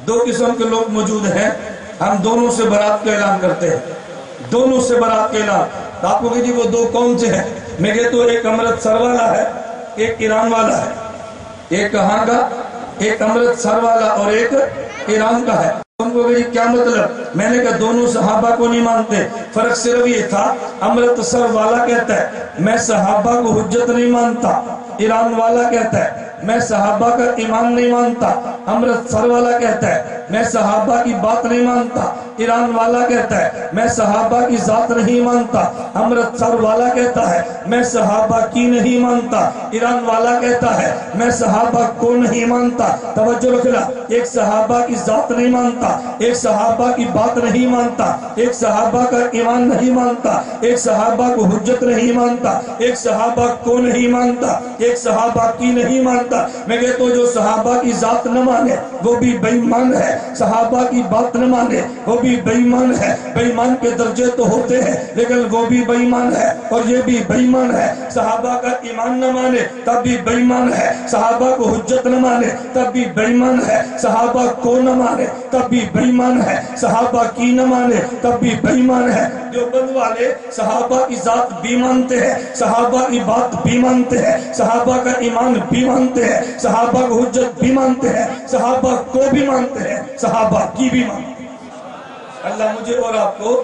دو قسم کے لوگ موجود ہیں، ہم دونوں سے برات کا اعلان کرتے ہیں، دونوں سے برات کا اعلان۔ آپ کو کہ وہ دو کون سے ہیں؟ میں کہتا ہوں ایک امرتسر والا ہے، ایک ایران والا ہے۔ ایک کہاں کا؟ ایک امرتسر والا اور ایک ایران کا ہے۔ ان کو کہ کیا مطلب؟ میں نے کہا دونوں صحابہ کو نہیں مانتے، فرق صرف یہ تھا امرتسر والا کہتا ہے میں صحابہ کو حجت نہیں مانتا، ایران والا کہتا ہے میں صحابہ کا ایمان نہیں مانتا۔ امرتسر والا کہتا ہے میں صحابہ کی بات نہیں مانتا، ایران والا کہتا ہے میں صحابہ کی ذات نہیں مانتا۔ امرتسر والا کہتا ہے میں صحابہ کی نہیں مانتا، ایران والا کہتا ہے میں صحابہ کو نہیں مانتا۔ توجہ رکھنا، ایک صحابہ کی ذات نہیں مانتا، ایک صحابہ کی بات نہیں مانتا، ایک صحابہ کا ایمان نہیں مانتا، ایک صحابہ کو حجت نہیں مانتا، ایک صحابہ کو نہیں مانتا، ایک صحابہ کی نہیں مانتا۔ میں کہتا ہوں جو صحابہ کی ذات نہ مانے وہ بھی بے ایمان ہے، صحابہ کی بات نہ مانے وہ بھی بے ایمان ہے۔ بے ایمان کے درجے تو ہوتے ہیں لیکن وہ بھی بے ایمان ہے اور یہ بھی بے ایمان ہے۔ صحابہ کا ایمان نہ مانے تب بھی بے ایمان ہے، صحابہ کو حجت نہ مانے تب بھی بے ایمان ہے، صحابہ کو نہ مانے تب بھی بے ایمان ہے، صحابہ کی نہ مانے تب بھی بے ایمان ہے۔ دیوبند والے صحابہ کی ذات بھی مانتے ہیں، صحابہ کی بات بھی مانتے ہیں، صحابہ کا ایمان بھی مانتے ہیں، صحابہ کو حجت بھی مانتے ہیں، صحابہ کو بھی مانتے ہیں، صحابہ کی بھی مانتے ہیں۔ اللہ مجھے اور آپ کو